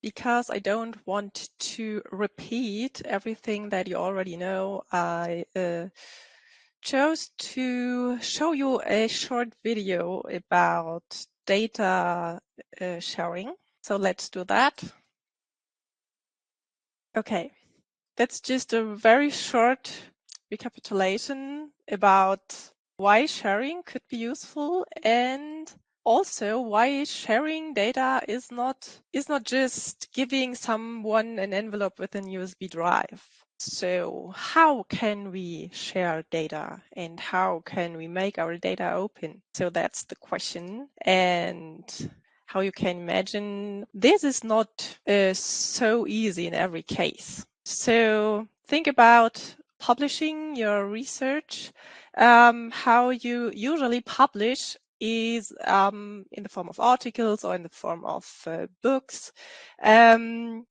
because I don't want to repeat everything that you already know, I chose to show you a short video about data sharing. So let's do that. Okay, that's just a very short recapitulation about why sharing could be useful, and also why sharing data is not just giving someone an envelope with an USB drive. So how can we share data and how can we make our data open? So that's the question. And how you can imagine, this is not so easy in every case. So think about publishing your research. How you usually publish is in the form of articles or in the form of books, and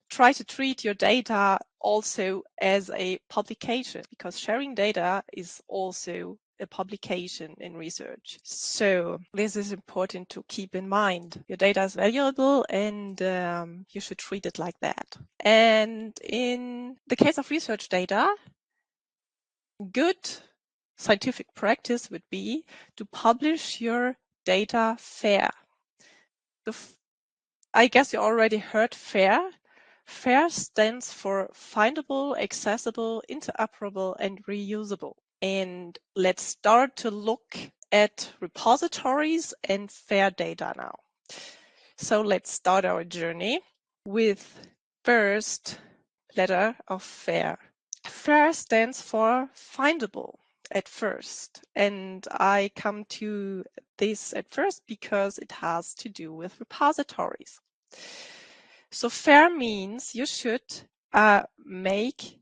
try to treat your data also as a publication, because sharing data is also a publication in research. So this is important to keep in mind. Your data is valuable and you should treat it like that. And in the case of research data, good scientific practice would be to publish your data fair. I guess you already heard FAIR. FAIR stands for findable, accessible, interoperable, and reusable. And let's start to look at repositories and FAIR data now. So let's start our journey with first letter of FAIR. FAIR stands for findable at first, and I come to this at first because it has to do with repositories. So FAIR means you should make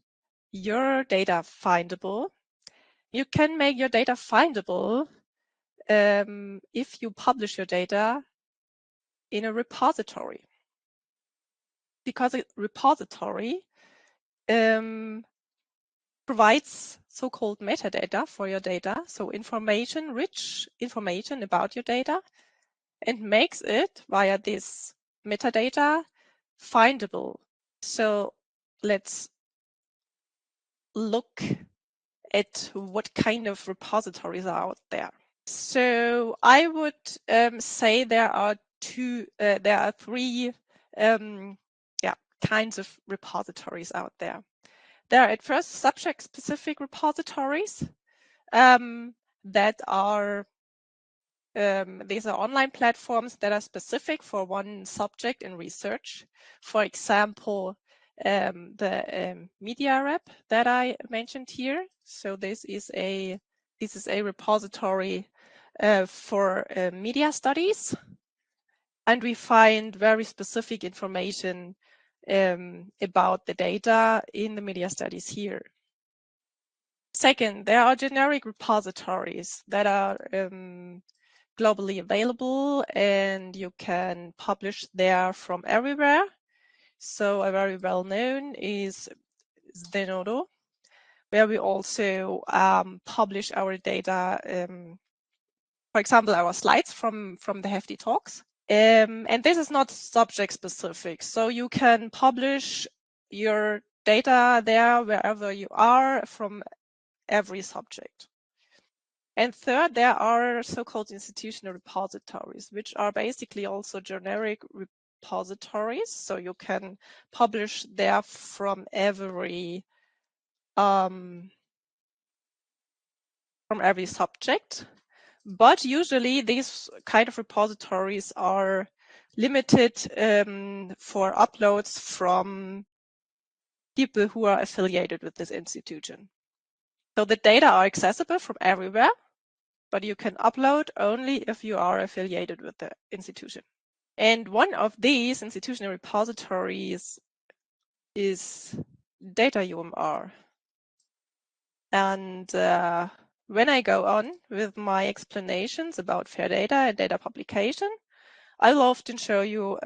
your data findable. You can make your data findable if you publish your data in a repository, because a repository provides so-called metadata for your data, so rich information about your data, and makes it via this metadata findable. So let's look at what kind of repositories are out there. So I would say there are three kinds of repositories out there. There are at first subject-specific repositories that are these are online platforms that are specific for one subject in research. For example, the media rep that I mentioned here. So this is a repository for media studies, and we find very specific information about the data in the media studies here. Second, there are generic repositories that are globally available, and you can publish there from everywhere. So a very well known is Zenodo, where we also publish our data, for example, our slides from the HeFDI talks. And this is not subject specific, so you can publish your data there wherever you are from every subject. And third, there are so-called institutional repositories, which are basically also generic repositories. So you can publish there from every subject. But usually these kind of repositories are limited for uploads from people who are affiliated with this institution. So the data are accessible from everywhere, but you can upload only if you are affiliated with the institution. And one of these institutional repositories is DataUMR. And when I go on with my explanations about FAIR data and data publication, I'll often show you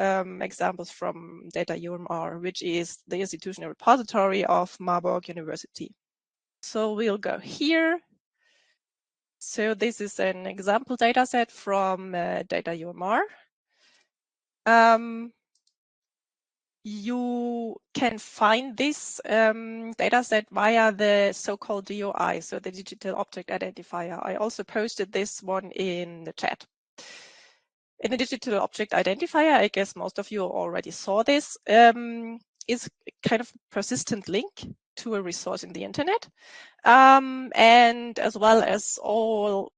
examples from DataUMR, which is the institutional repository of Marburg University. So we'll go here. So this is an example dataset from DataUMR. you can find this dataset via the so-called DOI, so the digital object identifier. I also posted this one in the chat. In the digital object identifier, I guess most of you already saw this, is kind of a persistent link to a resource in the internet, and as well as all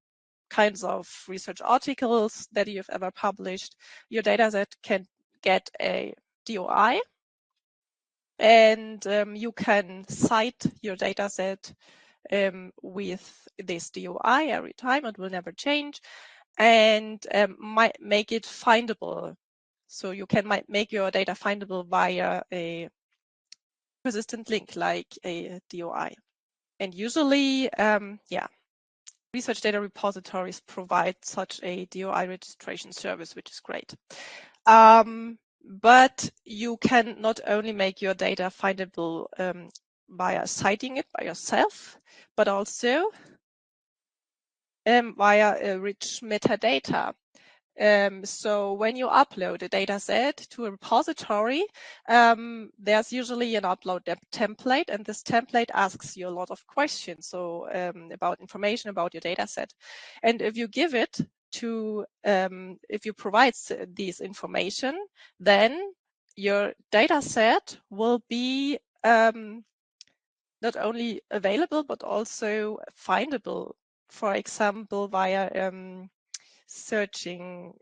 kinds of research articles that you've ever published. Your dataset can get a DOI, and you can cite your dataset with this DOI every time. It will never change, and might make it findable. So you can make your data findable via a persistent link like a DOI. And usually, research data repositories provide such a DOI registration service, which is great. But you can not only make your data findable via citing it by yourself, but also via a rich metadata. So when you upload a data set to a repository, there's usually an upload template, and this template asks you a lot of questions, so about information about your data set. And if you give it to, if you provide this information, then your data set will be not only available, but also findable, for example, via searching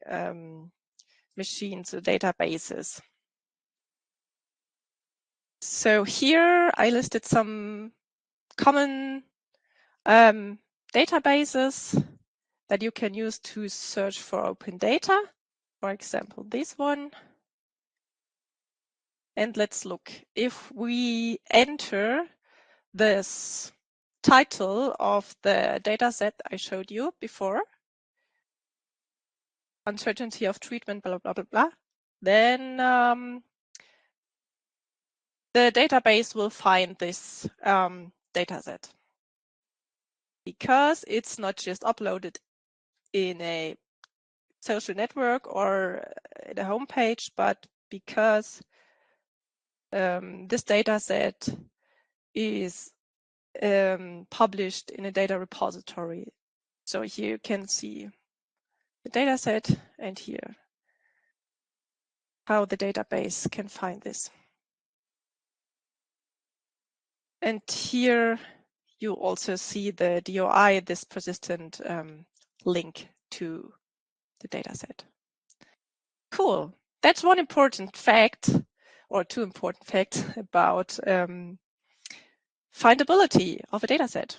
machines or databases. So here I listed some common databases that you can use to search for open data. For example, this one. And let's look. If we enter this title of the dataset I showed you before, uncertainty of treatment, blah, blah, blah, blah, then the database will find this dataset, because it's not just uploaded in a social network or at a homepage, but because this dataset is published in a data repository. So here you can see the dataset, and here how the database can find this. And here you also see the DOI, this persistent link to the dataset. Cool. That's one important fact, or two important facts about findability of a dataset.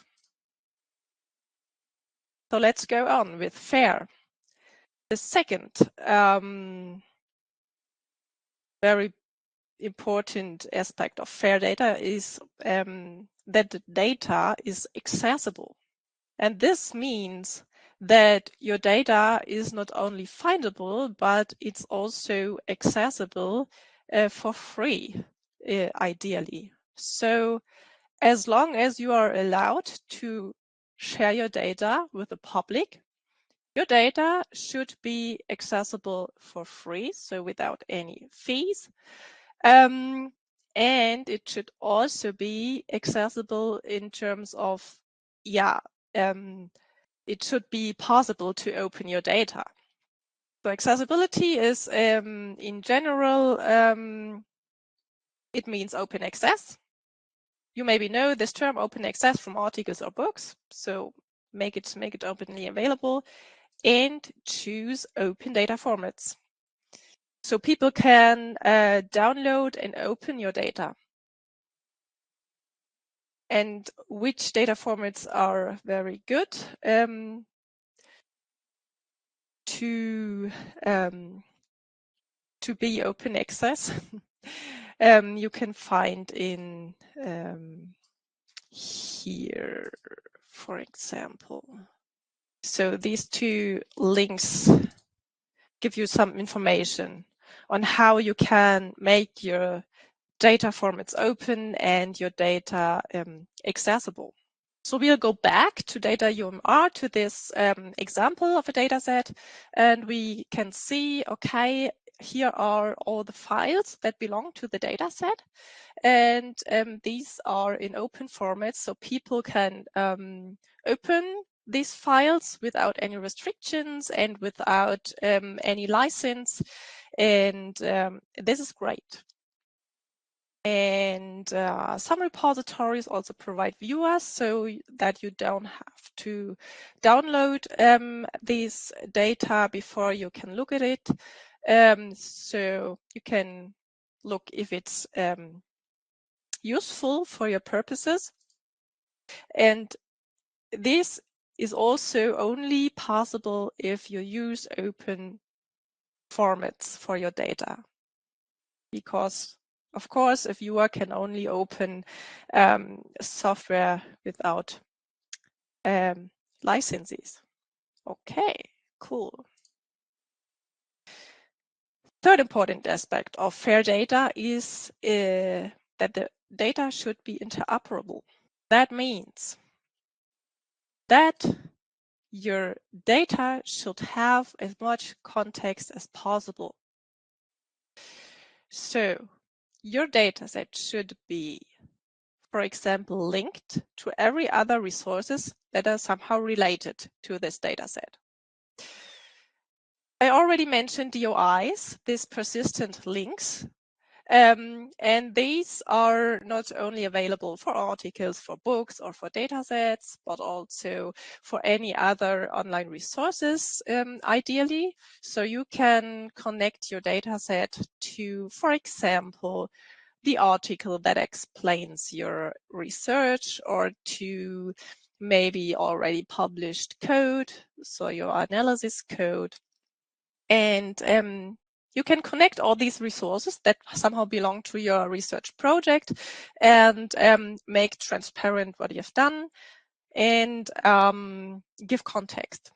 So let's go on with FAIR. The second very important aspect of FAIR data is that the data is accessible. And this means that your data is not only findable, but it's also accessible for free, ideally. So as long as you are allowed to share your data with the public, your data should be accessible for free, so without any fees. And it should also be accessible in terms of, it should be possible to open your data. So accessibility is, in general, it means open access. You maybe know this term, open access, from articles or books. So make it openly available, and choose open data formats. So people can download and open your data. And which data formats are very good to be open access? You can find in here, for example. So these two links give you some information on how you can make your data formats open and your data accessible. So we'll go back to data UMR, to this example of a data set, and we can see, okay, here are all the files that belong to the data set. And these are in open formats, so people can open these files without any restrictions and without any license. And this is great. And some repositories also provide viewers so that you don't have to download this data before you can look at it. So you can look if it's useful for your purposes. And this is also only possible if you use open formats for your data. Because, of course, a viewer can only open software without licenses. Okay, cool. Third important aspect of fair data is that the data should be interoperable. That means that your data should have as much context as possible. So your dataset should be, for example, linked to every other resources that are somehow related to this dataset. I already mentioned DOIs, these persistent links. And these are not only available for articles, for books, or for datasets, but also for any other online resources, ideally. So you can connect your dataset to, for example, the article that explains your research, or to maybe already published code, so your analysis code. And you can connect all these resources that somehow belong to your research project and make transparent what you've done and give context.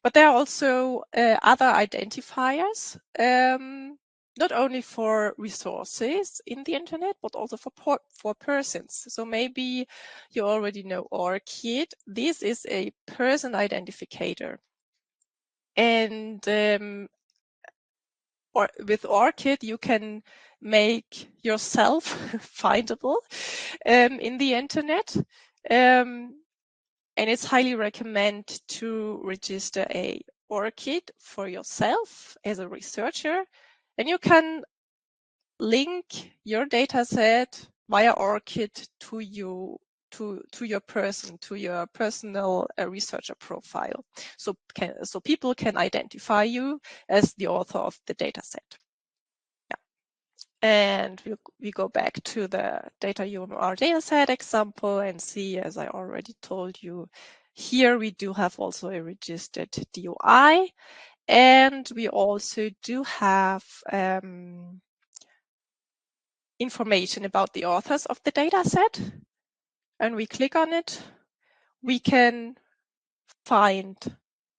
But there are also other identifiers, not only for resources in the internet, but also for persons. So maybe you already know ORCID. This is a person identifier. And with ORCID, you can make yourself findable in the internet. And it's highly recommended to register a ORCID for yourself as a researcher. And you can link your dataset via ORCID to your personal researcher profile. So people can identify you as the author of the dataset. Yeah. And we go back to the data UMR dataset example and see, as I already told you, here we do have also a registered DOI, and we also do have information about the authors of the dataset. And we click on it, we can find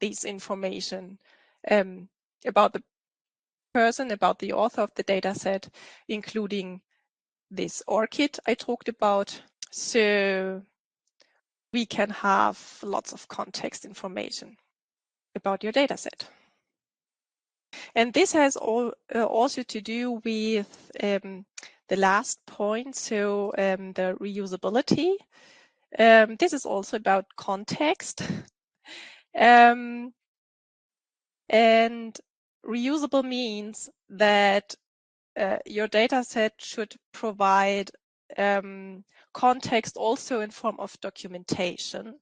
this information about the person, about the author of the dataset, including this ORCID I talked about. So we can have lots of context information about your dataset. And this has also to do with the last point, so the reusability. This is also about context. And reusable means that your dataset should provide context also in form of documentation.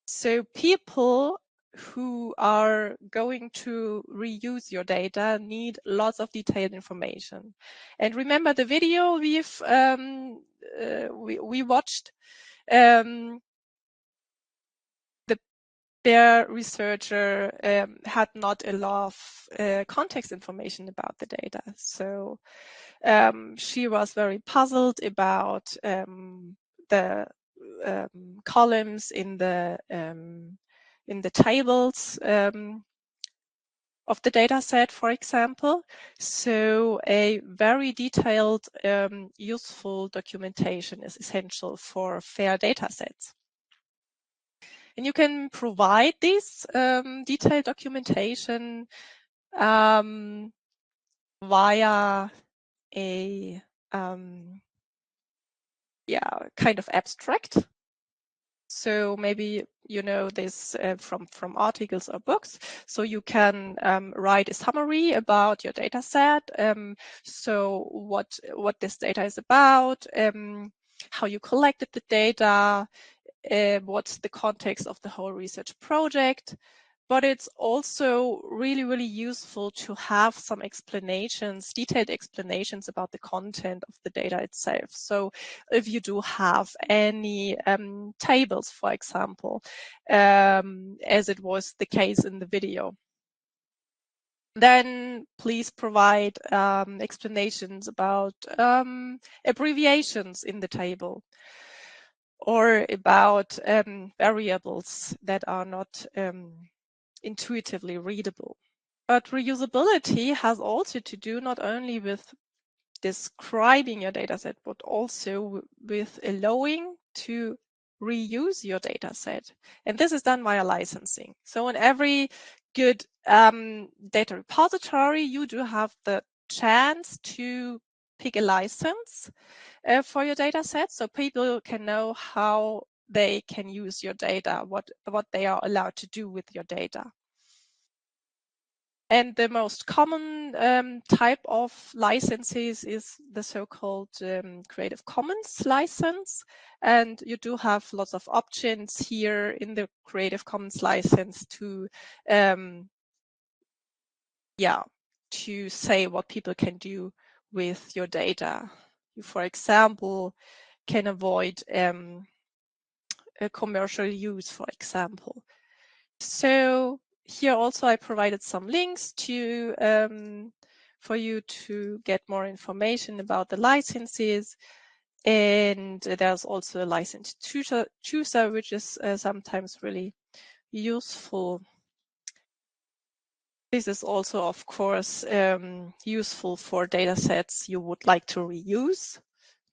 So people who are going to reuse your data need lots of detailed information. And remember the video we watched? Their researcher had not a lot of context information about the data. So she was very puzzled about the columns in the tables of the data set, for example. So a very detailed, useful documentation is essential for fair data sets. And you can provide this detailed documentation via a kind of abstract. So maybe you know this from articles or books. So you can write a summary about your data set. So what this data is about, how you collected the data, what's the context of the whole research project. But it's also really, really useful to have some explanations, detailed explanations about the content of the data itself. So if you do have any tables, for example, as it was the case in the video, then please provide explanations about abbreviations in the table, or about variables that are not intuitively readable. But reusability has also to do not only with describing your dataset, but also with allowing to reuse your dataset. And this is done via licensing. So in every good data repository, you do have the chance to pick a license for your dataset, so people can know how they can use your data, what they are allowed to do with your data. And the most common type of licenses is the so-called Creative Commons license. And you do have lots of options here in the Creative Commons license to to say what people can do with your data. You, for example, can avoid a commercial use, for example. So here also I provided some links to for you to get more information about the licenses. And there's also a license chooser, which is sometimes really useful. This is also, of course, useful for data sets you would like to reuse,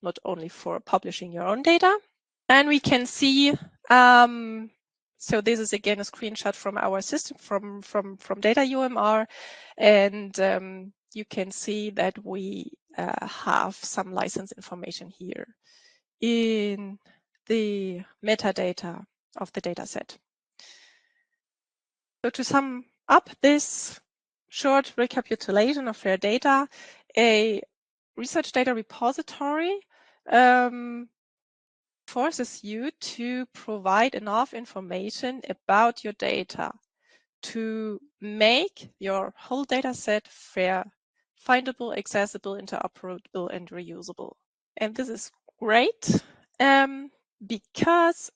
not only for publishing your own data. And we can see, so this is again a screenshot from our system from Data UMR, and you can see that we have some license information here in the metadata of the dataset. So to sum up this short recapitulation of FAIR data, a research data repository forces you to provide enough information about your data to make your whole data set fair, findable, accessible, interoperable, and reusable. And this is great because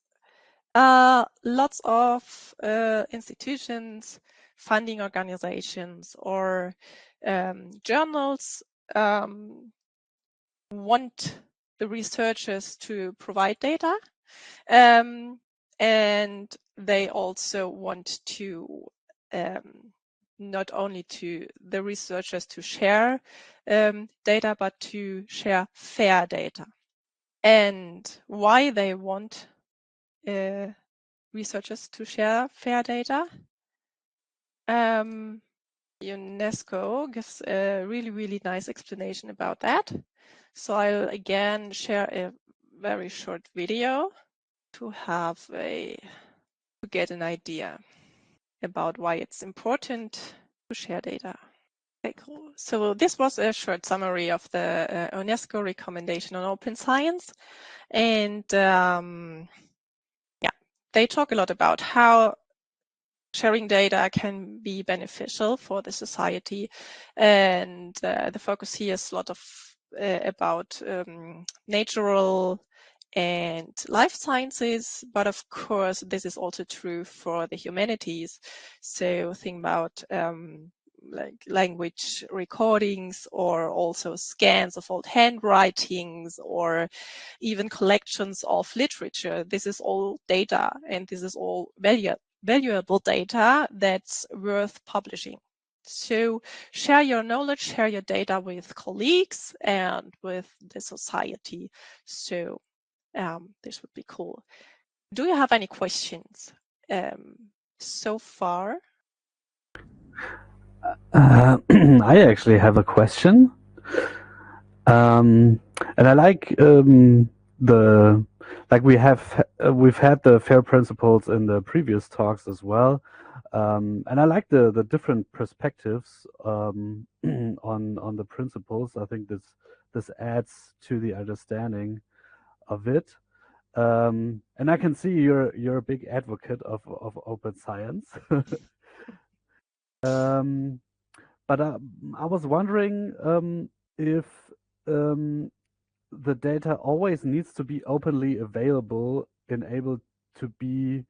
lots of institutions, funding organizations, or journals want the researchers to provide data, and they also want to not only to the researchers to share data, but to share fair data. And why they want researchers to share fair data? UNESCO gives a really, really nice explanation about that. So I'll again share a very short video to get an idea about why it's important to share data. Okay, cool. So this was a short summary of the UNESCO recommendation on open science. And they talk a lot about how sharing data can be beneficial for the society. And the focus here is a lot of about natural and life sciences, but of course this is also true for the humanities. So think about like language recordings, or also scans of old handwritings, or even collections of literature. This is all data, and this is all valuable data that's worth publishing. So share your knowledge, share your data with colleagues and with the society. So this would be cool. Do you have any questions so far? I actually have a question. And I like we've had the FAIR principles in the previous talks as well. And I like the different perspectives on the principles. I think this adds to the understanding of it. And I can see you're a big advocate of open science. um, but I was wondering if um, the data always needs to be openly available and able to be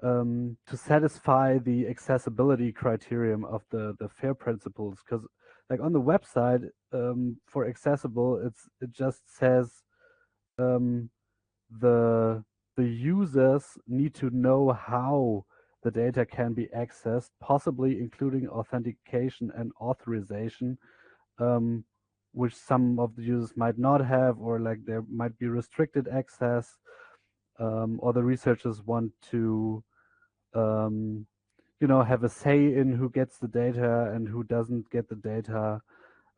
to satisfy the accessibility criterion of the FAIR principles. Because like on the website for accessible, it just says um, the the users need to know how the data can be accessed, possibly including authentication and authorization, um, which some of the users might not have, or like there might be restricted access, or the researchers want to, um, have a say in who gets the data and who doesn't get the data,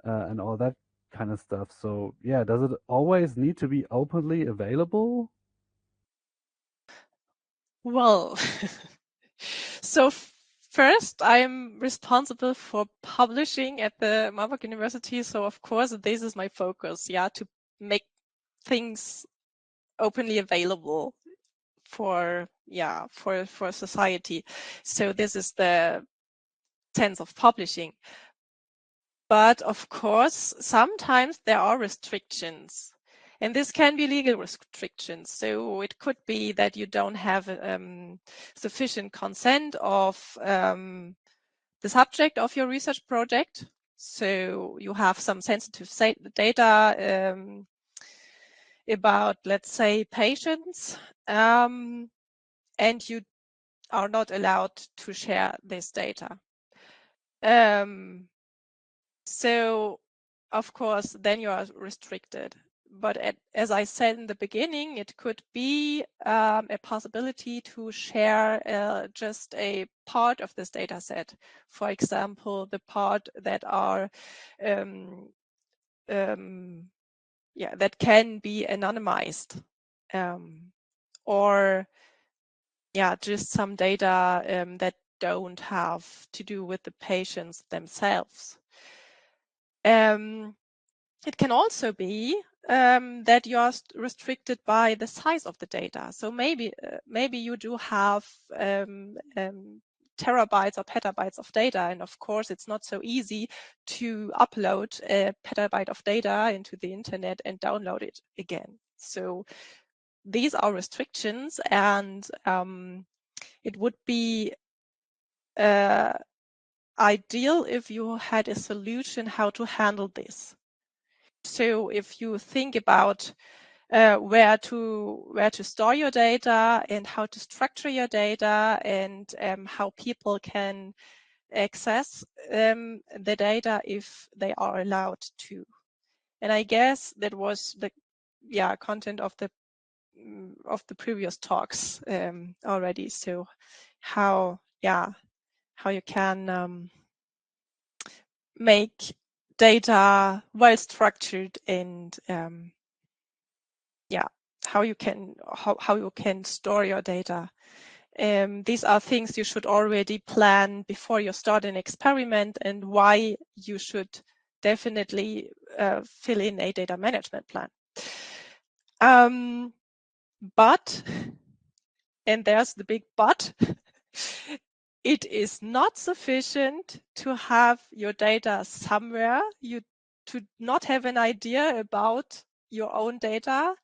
and all that kind of stuff. So yeah, does it always need to be openly available? Well, so first, I'm responsible for publishing at the Marburg University. So of course, this is my focus, yeah, to make things openly available for society. So this is the sense of publishing. But of course, sometimes there are restrictions. And this can be legal restrictions. So it could be that you don't have sufficient consent of the subject of your research project. So you have some sensitive data about, let's say, patients, and you are not allowed to share this data. So, of course, then you are restricted. But as I said in the beginning, it could be a possibility to share just a part of this data set. For example, the part that are that can be anonymized, or just some data that don't have to do with the patients themselves. It can also be that you are restricted by the size of the data. So maybe you do have terabytes or petabytes of data, and of course it's not so easy to upload a petabyte of data into the internet and download it again. So these are restrictions, and it would be ideal if you had a solution how to handle this. So if you think about where to store your data and how to structure your data, and how people can access the data if they are allowed to. And I guess that was the content of the previous talks already. So how you can make data well structured, and how you can store your data. These are things you should already plan before you start an experiment, and why you should definitely fill in a data management plan. But, and there's the big but, it is not sufficient to have your data somewhere. You to not have an idea about your own data,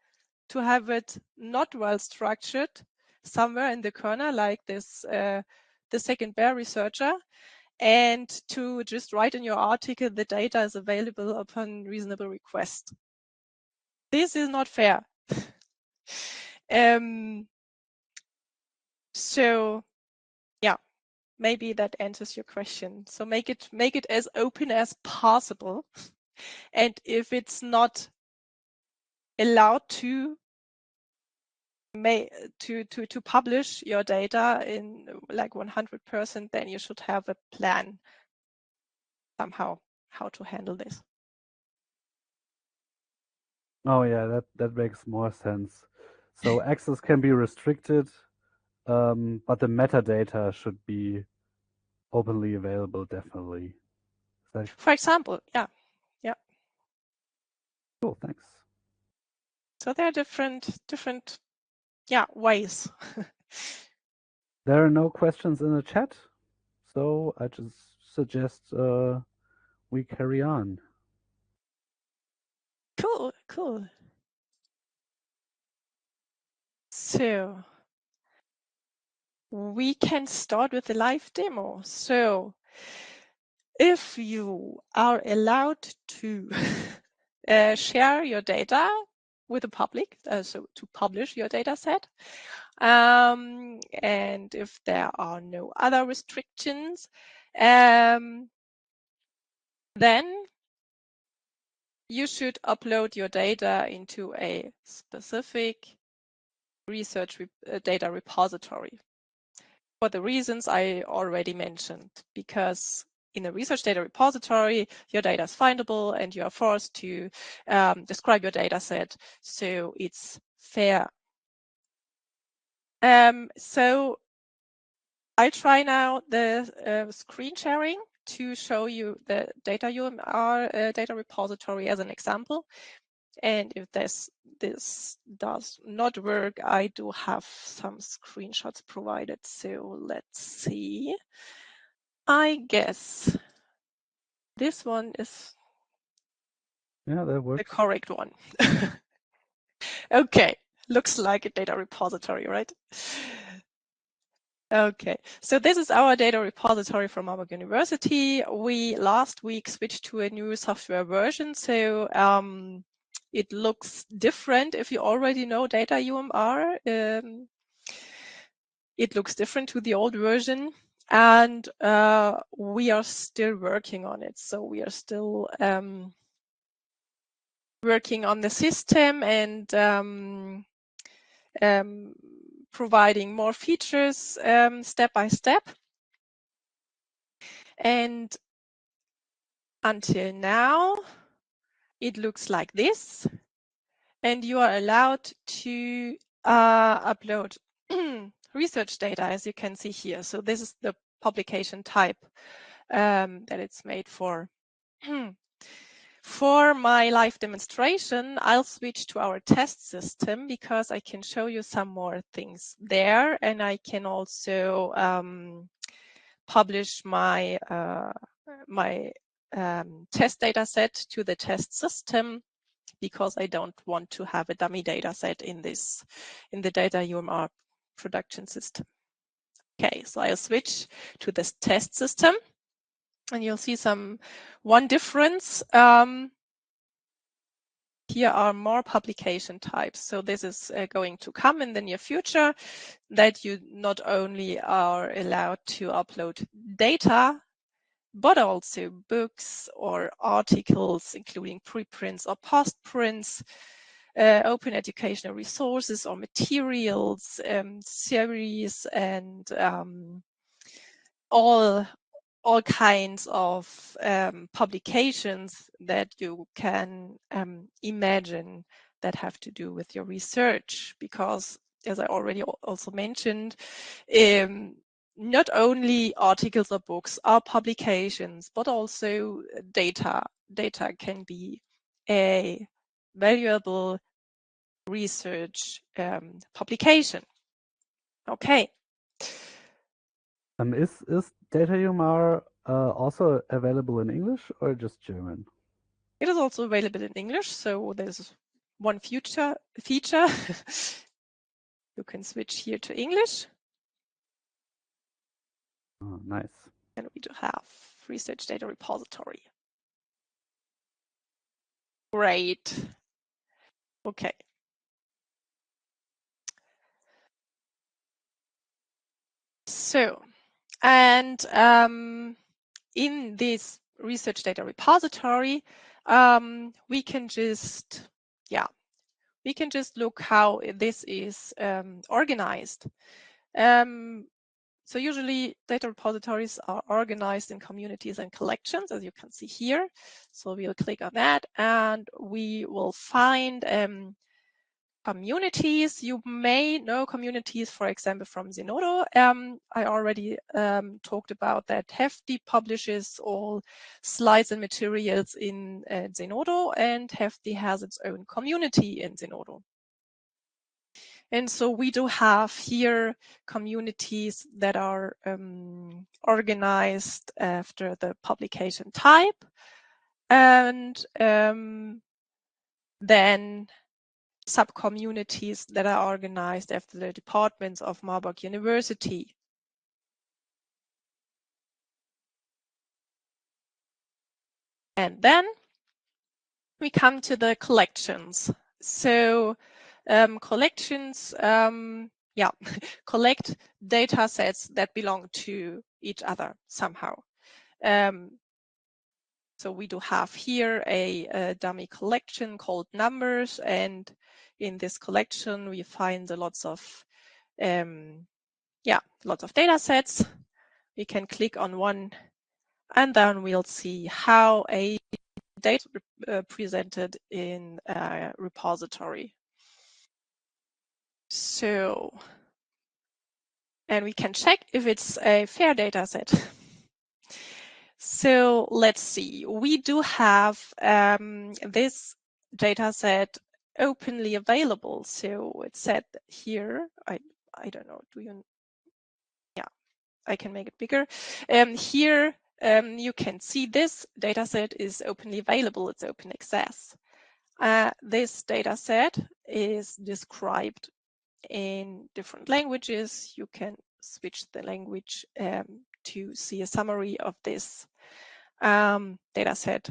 to have it not well structured somewhere in the kernel, like this, the second bear researcher, and to just write in your article the data is available upon reasonable request. This is not fair. So maybe that answers your question. So make it as open as possible. And if it's not allowed to publish your data in like 100%, then you should have a plan somehow how to handle this. Oh yeah, that makes more sense. So access can be restricted, but the metadata should be openly available, definitely. For example, yeah. Cool, thanks. So there are different ways. There are no questions in the chat, so I just suggest we carry on. Cool. So we can start with the live demo. So if you are allowed to share your data with the public, so to publish your data set, and if there are no other restrictions, then you should upload your data into a specific research data repository for the reasons I already mentioned, because in a research data repository, your data is findable and you are forced to describe your data set so it's fair. So I try now the screen sharing to show you the data UMR data repository as an example. And if this does not work, I do have some screenshots provided. So let's see. I guess this one is that works. the correct one. Okay, looks like a data repository, right? Okay, so this is our data repository from our university. We last week switched to a new software version, so it looks different. If you already know data UMR, it looks different to the old version, and we are still working on it. So we are still working on the system and providing more features step by step. And until now, it looks like this. And you are allowed to upload research data, as you can see here. So this is the publication type that it's made for. For my live demonstration, I'll switch to our test system because I can show you some more things there, and I can also publish my test data set to the test system, because I don't want to have a dummy data set in the data UMR production system. Okay, so I'll switch to this test system, and you'll see one difference. Here are more publication types. So this is going to come in the near future, that you not only are allowed to upload data, but also books or articles, including preprints or postprints, open educational resources or materials, series, and all kinds of publications that you can imagine that have to do with your research. Because, as I already also mentioned, not only articles or books are publications, but also data. Data can be a valuable research publication. Okay. Is data UMR also available in English or just German? It is also available in English, so there's one feature. You can switch here to English. Oh, nice. And we do have research data repository. Great. Okay. So, and in this research data repository, we can just look how this is organized. So usually data repositories are organized in communities and collections, as you can see here. So we'll click on that and we will find communities. You may know communities, for example, from Zenodo. I already talked about that HeFDI publishes all slides and materials in Zenodo, and HeFDI has its own community in Zenodo. And so we do have here communities that are organized after the publication type, and then sub-communities that are organized after the departments of Marburg University. And then we come to the collections. So collections, collect data sets that belong to each other somehow. So we do have here a dummy collection called numbers, and in this collection we find lots of data sets. We can click on one, and then we'll see how a data presented in a repository. So, and we can check if it's a fair data set. So let's see, we do have this data set openly available. So it's said here, I don't know, I can make it bigger. Here you can see this data set is openly available, it's open access. This data set is described in different languages. You can switch the language to see a summary of this data set.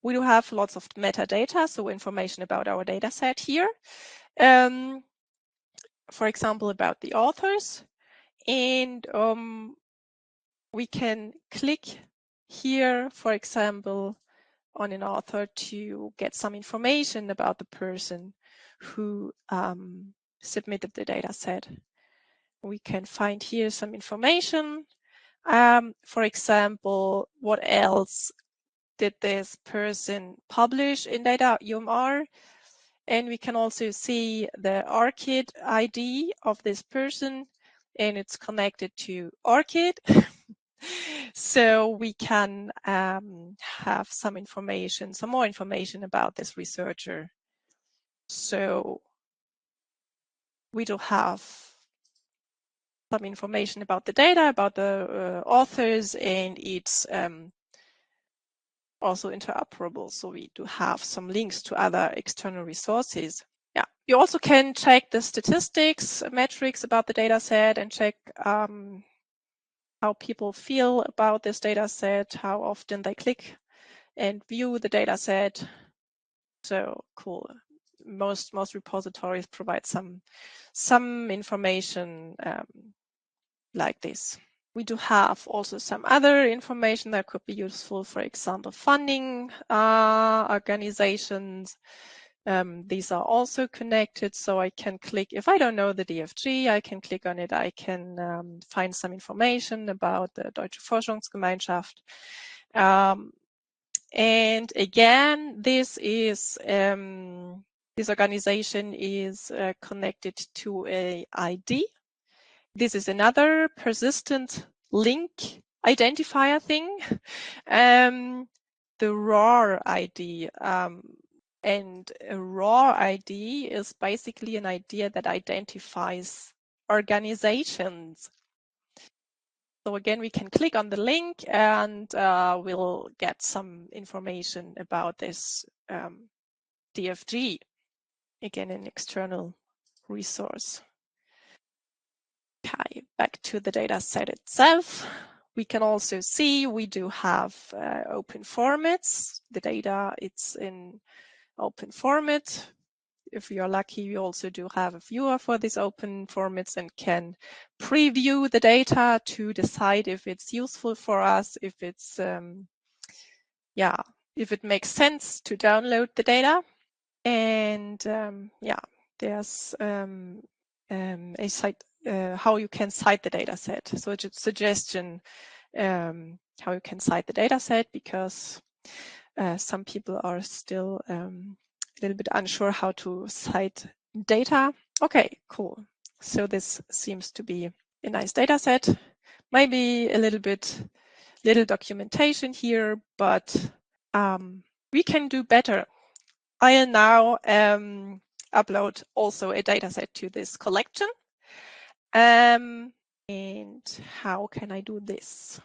We do have lots of metadata, so information about our data set here. For example, about the authors. And we can click here, for example, on an author to get some information about the person who submitted the data set. We can find here some information. For example, what else did this person publish in data UMR? And we can also see the ORCID ID of this person, and it's connected to ORCID. So we can have some more information about this researcher. So we do have some information about the data, about the authors, and it's also interoperable. So we do have some links to other external resources. Yeah, you also can check the statistics, metrics about the data set, and check how people feel about this data set, how often they click and view the data set. So cool. Most repositories provide some information like this. We do have also some other information that could be useful, for example, funding organizations. These are also connected, so I can click, if I don't know the DFG, I can click on it. I can find some information about the Deutsche Forschungsgemeinschaft. And again, this organization is connected to a ID. This is another persistent link identifier thing. The RAR ID. And a RAR ID is basically an idea that identifies organizations. So again, we can click on the link and we'll get some information about this DFG. Again, an external resource. Okay, back to the data set itself. We can also see we do have open formats. The data, it's in open format. If we are lucky, we also do have a viewer for these open formats and can preview the data to decide if it's useful for us, if it's, if it makes sense to download the data. And there's a how you can cite the data set. So it's a suggestion how you can cite the data set, because some people are still a little bit unsure how to cite data. Okay, cool. So this seems to be a nice data set. Maybe a little documentation here, but we can do better. I'll now upload also a data set to this collection. And how can I do this?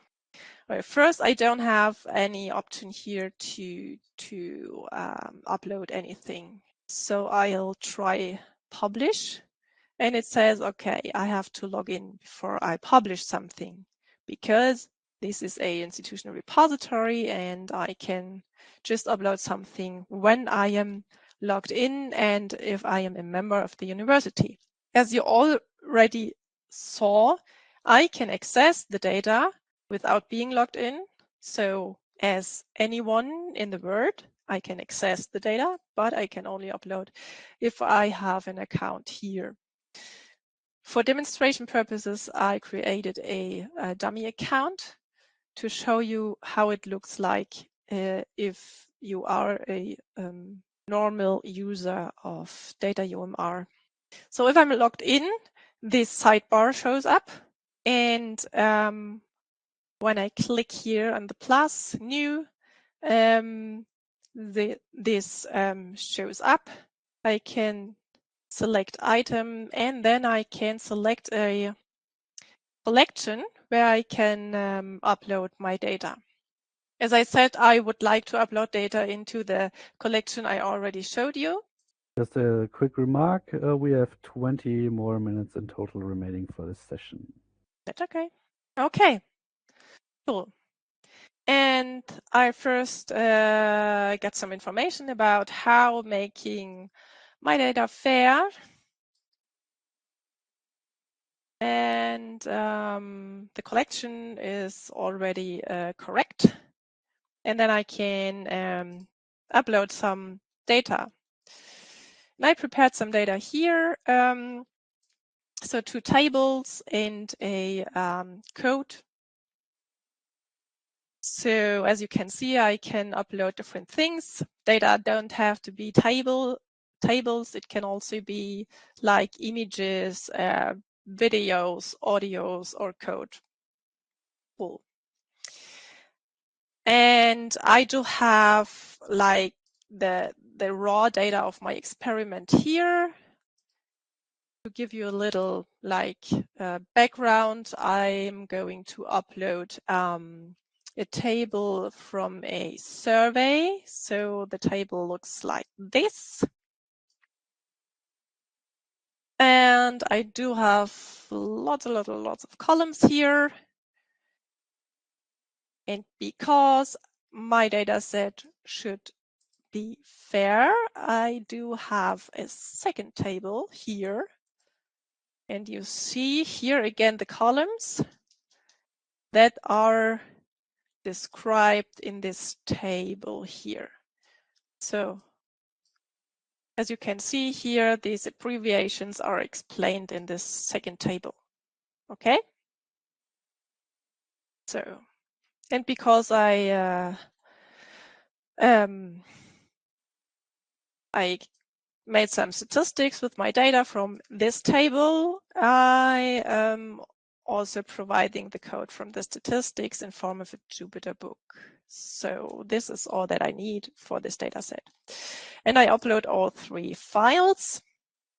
Right, first, I don't have any option here to upload anything. So I'll try publish, and it says, okay, I have to log in before I publish something, because this is a institutional repository and I can just upload something when I am logged in and if I am a member of the university. As you already saw, I can access the data without being logged in. So as anyone in the world, I can access the data, but I can only upload if I have an account here. For demonstration purposes, I created a dummy account to show you how it looks like if you are a normal user of Data UMR. So if I'm logged in, this sidebar shows up, and when I click here on the plus new, this shows up. I can select item, and then I can select a collection where I can upload my data. As I said, I would like to upload data into the collection I already showed you. Just a quick remark, we have 20 more minutes in total remaining for this session. That's okay. Okay, cool. And I first got some information about how making my data fair. And the collection is already correct. And then I can upload some data. And I prepared some data here. So 2 tables and a code. So as you can see, I can upload different things. Data don't have to be tables. It can also be like images, videos, audios, or code. Cool. And I do have like the raw data of my experiment here. To give you a little like background, I'm going to upload a table from a survey. So the table looks like this. And I do have lots of columns here. And because my data set should be fair, I do have a second table here. And you see here again the columns that are described in this table here. So as you can see here, these abbreviations are explained in this second table. Okay. So, and because I made some statistics with my data from this table, I am also providing the code from the statistics in form of a Jupyter book. So this is all that I need for this data set. And I upload all 3 files.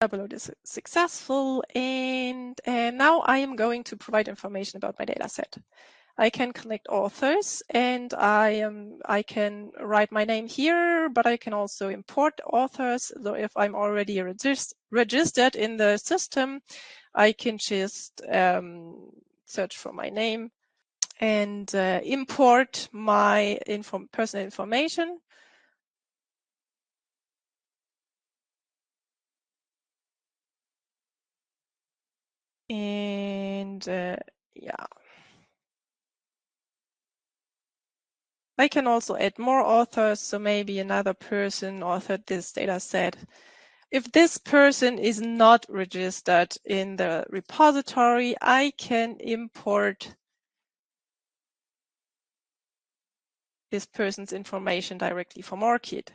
Upload is successful, and now I am going to provide information about my data set. I can connect authors, and I can write my name here, but I can also import authors. So if I'm already registered in the system, I can just search for my name and import my personal information. And yeah. I can also add more authors, so maybe another person authored this data set. if this person is not registered in the repository, I can import this person's information directly from ORCID.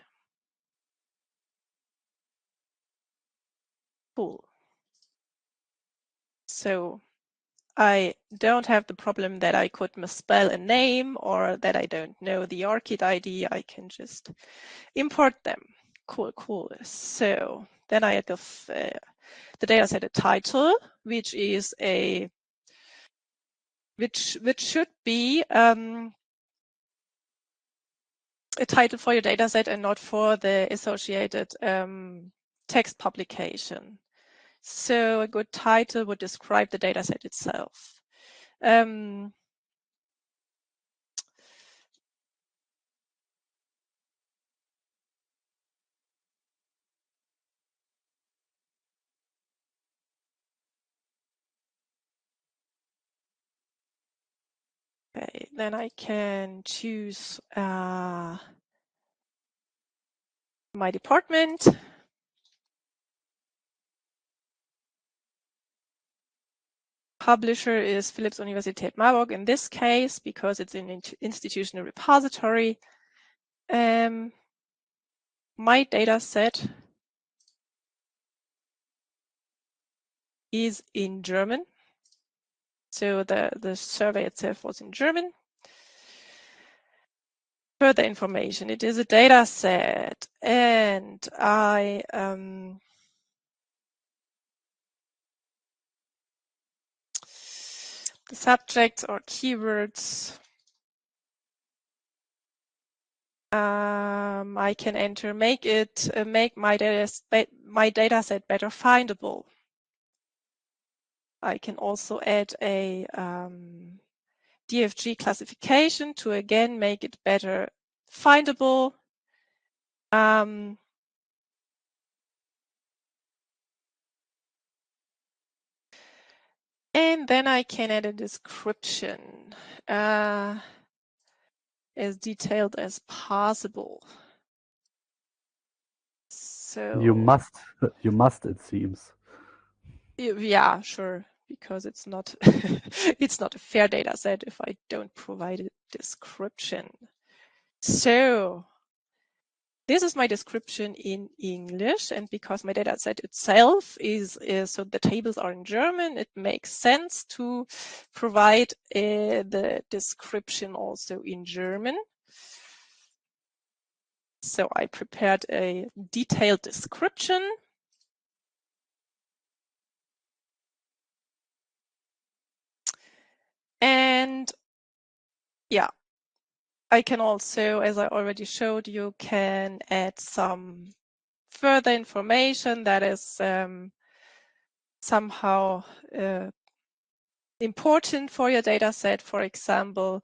Cool. So I don't have the problem that I could misspell a name or that I don't know the ORCID ID. I can just import them. Cool, cool. So then I give the dataset a title, which is which should be a title for your dataset and not for the associated text publication. So a good title would describe the dataset itself. Okay, then I can choose my department. Publisher is Philipps Universität Marburg in this case, because it's an institutional repository. My data set is in German. So the survey itself was in German. Further information, it is a data set, and I the subjects or keywords, I can enter, make my data set better findable. I can also add a DFG classification to again make it better findable. And then I can add a description as detailed as possible. So you must, it seems. Yeah, sure, because it's not it's not a fair data set if I don't provide a description. So this is my description in English, and because my data set itself is so the tables are in German, it makes sense to provide the description also in German. So I prepared a detailed description. And yeah, I can also, as I already showed you, can add some further information that is somehow important for your data set. For example,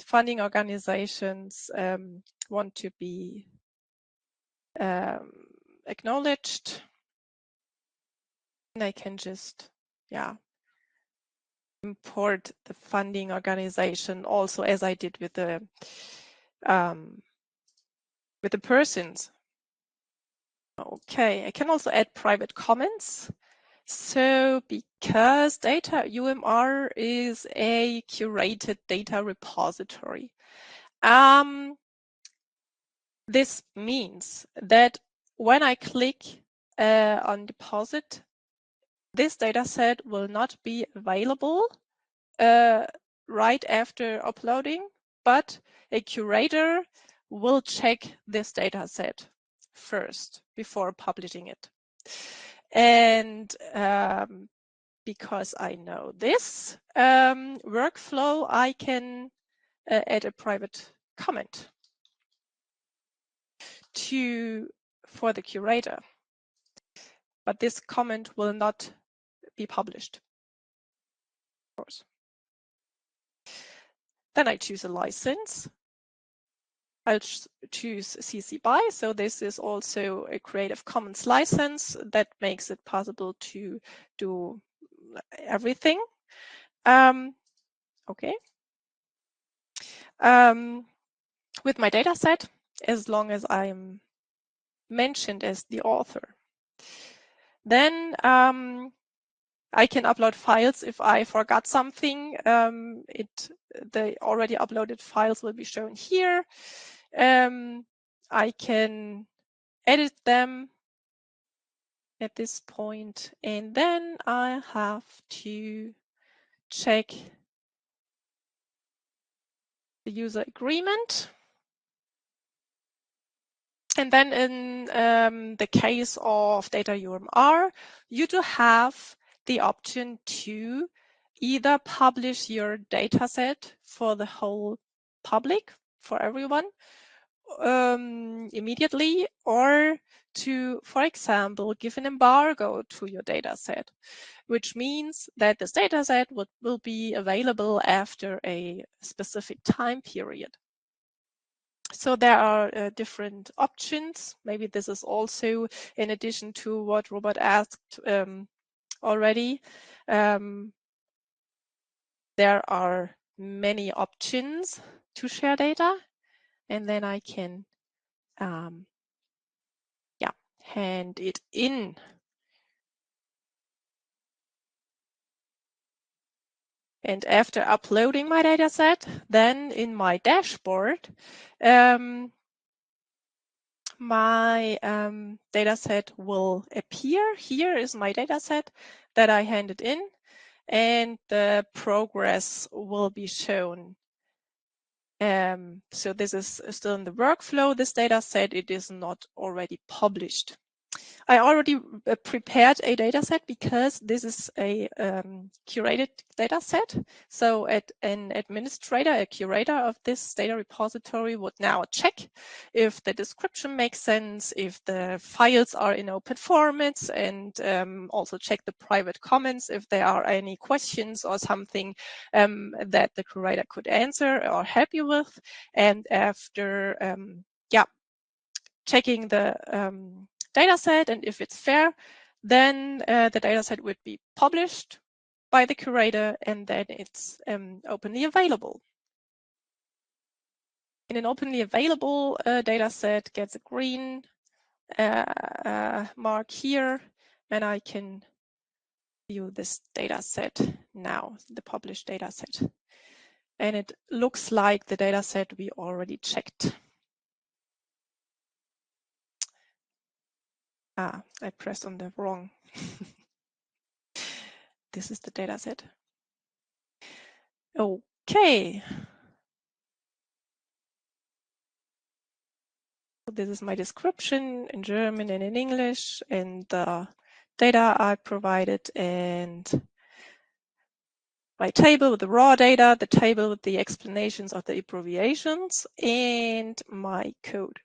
funding organizations want to be acknowledged. And I can just, import the funding organization also, as I did with the persons. Okay, I can also add private comments. So because data UMR is a curated data repository, this means that when I click on deposit, this data set will not be available right after uploading, but a curator will check this data set first before publishing it. And because I know this workflow, I can add a private comment for the curator. But this comment will not be published, of course. Then I choose a license. I'll choose CC BY. So this is also a Creative Commons license that makes it possible to do everything. Okay. With my data set, as long as I'm mentioned as the author. Then I can upload files if I forgot something. The already uploaded files will be shown here. I can edit them at this point, and then I have to check the user agreement. And then in the case of data UMR, you do have the option to either publish your dataset for the whole public, for everyone, immediately, or to, for example, give an embargo to your dataset, which means that this dataset will be available after a specific time period. So there are different options. Maybe this is also in addition to what Robert asked already. There are many options to share data, and then I can hand it in. And after uploading my dataset, then in my dashboard, my dataset will appear. Here is my dataset that I handed in, and the progress will be shown. So this is still in the workflow, this dataset. It is not already published. I already prepared a dataset because this is a curated dataset. So an administrator, a curator of this data repository would now check if the description makes sense, if the files are in open formats, and also check the private comments if there are any questions or something that the curator could answer or help you with. And after checking the dataset, and if it's fair, then the dataset would be published by the curator, and then it's openly available. And an openly available dataset gets a green mark here, and I can view this dataset now, the published dataset. And it looks like the dataset we already checked. I pressed on the wrong. This is the dataset. Okay. This is my description in German and in English, and the data I provided, and my table with the raw data, the table with the explanations of the abbreviations, and my code.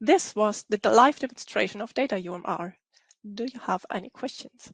This was the live demonstration of data UMR. Do you have any questions?